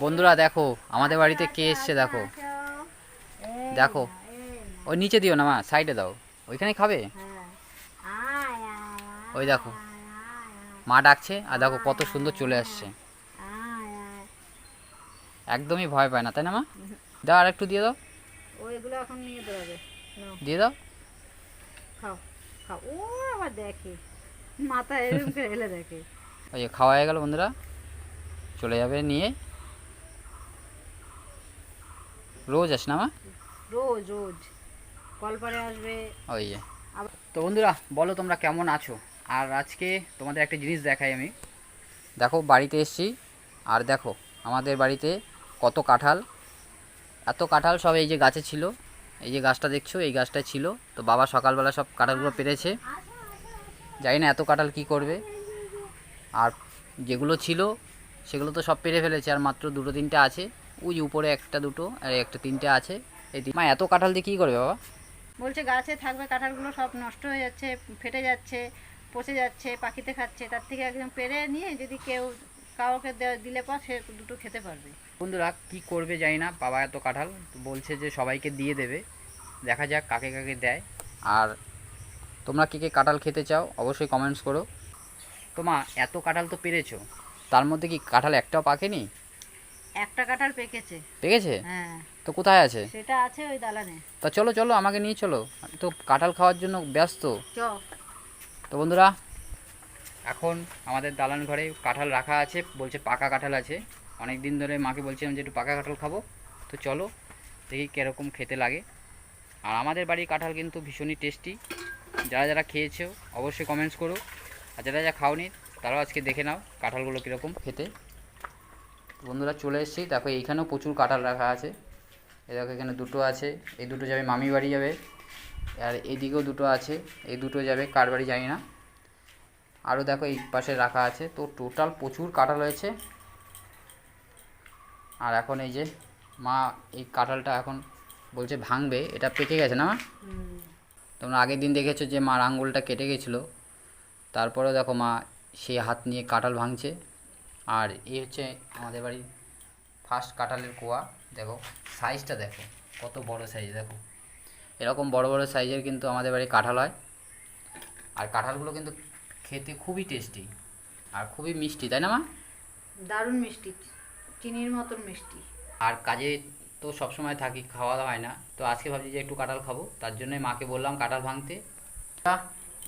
বন্ধুরা দেখো আমাদের বাড়িতে কে এসছে, দেখো দেখো। ওই নিচে দিও না মা, সাইডে দাও, ওইখানে খাবে। ওই দেখো মা ডাকছে, আর দেখো কত সুন্দর চলে আসছে, একদমই ভয় পায় না, তাই না মা? দাও আর একটু দিয়ে দাও, ওইগুলো এখন নিয়ে দেবে, দিয়ে দাও। খাও খাও। ও আবার দেখে মাথা এরকম করে হেলে দেখে। ওই যে খাওয়া হয়ে গেল বন্ধুরা, চলে যাবে নিয়ে। রোজ আস না মা? রোজ রোজ কল পরে আসবে। ওই যে। তো বন্ধুরা বলো তোমরা কেমন আছো? আর আজকে তোমাদের একটা জিনিস দেখাই আমি। দেখো বাড়িতে এসছি, আর দেখো আমাদের বাড়িতে কত কাঁঠাল, এত কাঁঠাল সব এই যে গাছে ছিল। এই যে গাছটা দেখছো, এই গাছটায় ছিল। তো বাবা সকালবেলা সব কাঁঠালগুলো পেরেছে, জানি না এত কাঁঠাল কি করবে। আর যেগুলো ছিল সেগুলো তো সব পেরে ফেলেছে, আর মাত্র দুটো তিনটে আছে। ওই উপরে একটা দুটো আর একটা তিনটে আছে। এই মা এত কাঁঠাল দিয়ে কী করবে বাবা? বলছে গাছে থাকবে কাঁঠালগুলো সব নষ্ট হয়ে যাচ্ছে, ফেটে যাচ্ছে, পচে যাচ্ছে, পাখিতে খাচ্ছে। তার থেকে একদম পেরে নিয়ে যদি কেউ কাউকে দিলে পর সে দুটো খেতে পারবে। বন্ধুরা কি করবে জানি না, বাবা এত কাঁঠাল বলছে যে সবাইকে দিয়ে দেবে, দেখা যাক কাকে কাকে দেয়। আর তোমরা কে কে কাঁঠাল খেতে চাও অবশ্যই কমেন্টস করো। তো মা এত কাঁঠাল তো পেরেছো, তার মধ্যে কি কাঁঠাল একটাও পাকেনি? একটা কাঁঠাল পেকেছে। পেকেছে? হ্যাঁ। তো কোথায় আছে? সেটা আছে ওই দালানে। তা চলো চলো আমাকে নিয়ে চলো, আমি তো কাঁঠাল খাওয়ার জন্য ব্যস্ত। চ। তো বন্ধুরা এখন আমাদের দালান ঘরে কাঁঠাল রাখা আছে, বলছে পাকা কাঁঠাল আছে। অনেক দিন ধরে মাকে বলছিলাম যে একটু পাকা কাঁঠাল খাবো। তো চলো দেখি কীরকম খেতে লাগে। আর আমাদের বাড়ির কাঁঠাল কিন্তু ভীষণই টেস্টি। যারা যারা খেয়েছো অবশ্যই কমেন্টস করো, আর যারা যারা খাওনি তারাও আজকে দেখে নাও কাঁঠালগুলো কীরকম খেতে। বন্ধুরা চলে এসেছি, দেখো এইখানেও প্রচুর কাঁঠাল রাখা আছে। এই দেখো এখানে দুটো আছে, এই দুটো যাবে মামি বাড়ি যাবে। আর এইদিকেও দুটো আছে, এই দুটো যাবে কার বাড়ি জানি না। আরও দেখো এই পাশে রাখা আছে। তো টোটাল প্রচুর কাঁঠাল হয়েছে। আর এখন এই যে মা এই কাঁঠালটা এখন বলছে ভাঙবে, এটা পেকে গেছে না মা? তোমরা আগের দিন দেখেছো যে মার আঙুলটা কেটে গেছিলো, তারপরেও দেখো মা সেই হাত নিয়ে কাঁঠাল ভাঙছে। আর এই হচ্ছে আমাদের বাড়ির ফার্স্ট কাঁঠালের কোয়া। দেখো সাইজটা দেখো কত বড় সাইজ, দেখো এরকম বড় বড় সাইজের কিন্তু আমাদের বাড়ি কাঁঠাল হয়। আর কাঁঠালগুলো কিন্তু খেতে খুবই টেস্টি আর খুবই মিষ্টি, তাই না মা? দারুণ মিষ্টি, চিনির মতন মিষ্টি। আর কাজে তো সবসময় থাকি, খাওয়া দাওয়া হয় না। তো আজকে ভাবছি যে একটু কাঁঠাল খাবো, তার জন্যই মাকে বললাম কাঁঠাল ভাঙতে।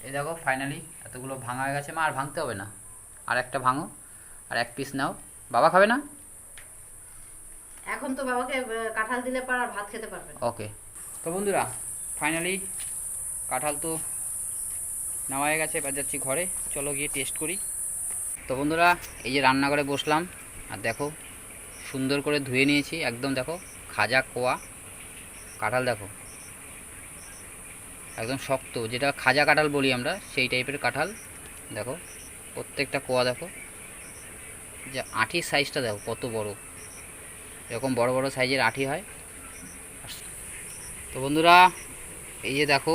এই দেখো ফাইনালি এতগুলো ভাঙা হয়ে গেছে। মা আর ভাঙতে হবে না, আর একটা ভাঙো, আর এক পিস নাও। বাবা খাবে না? এখন তো বাবাকে কাঁঠাল দিলে পর আর ভাত খেতে পারবে না। ওকে। তো বন্ধুরা ফাইনালি কাঁঠাল তো নেওয়া হয়ে গেছে, এবার যাচ্ছি ঘরে, চলো গিয়ে টেস্ট করি। তো বন্ধুরা এই যে রান্নাঘরে বসলাম, আর দেখো সুন্দর করে ধুয়ে নিয়েছি একদম। দেখো খাজা কোয়া কাঁঠাল, দেখো একদম শক্ত, যেটা খাজা কাঁঠাল বলি আমরা, সেই টাইপের কাঁঠাল। দেখো প্রত্যেকটা কোয়া দেখো, যে আঁঠির সাইজটা দেখো কত বড়, এরকম বড় বড় সাইজের আঁঠি হয়। তো বন্ধুরা এই যে দেখো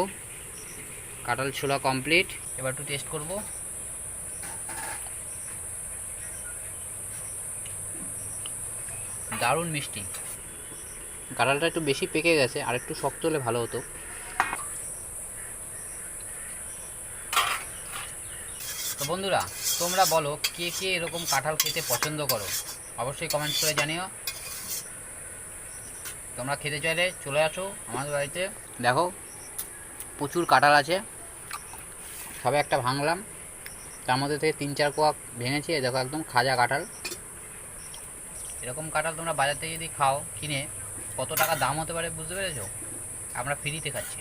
কাঁঠাল ছোলা কমপ্লিট, এবার একটু টেস্ট করব। দারুণ মিষ্টি। কাঁঠালটা একটু বেশি পেকে গেছে, আর একটু শক্ত হলে ভালো হতো। তো বন্ধুরা তোমরা বলো কে কে এরকম কাঁঠাল খেতে পছন্দ করো, অবশ্যই কমেন্টস করে জানিও। তোমরা খেতে চাইলে চলে আসো আমাদের বাড়িতে। দেখো প্রচুর কাঁঠাল আছে, সবে একটা ভাঙলাম, তার মধ্যে থেকে 3-4 কোয়া ভেঙেছি। দেখো একদম খাজা কাঁঠাল। এরকম কাঁঠাল তোমরা বাজার থেকে যদি খাও কিনে, কত টাকা দাম হতে পারে বুঝতে পেরেছো? আমরা ফ্রিতে খাচ্ছি।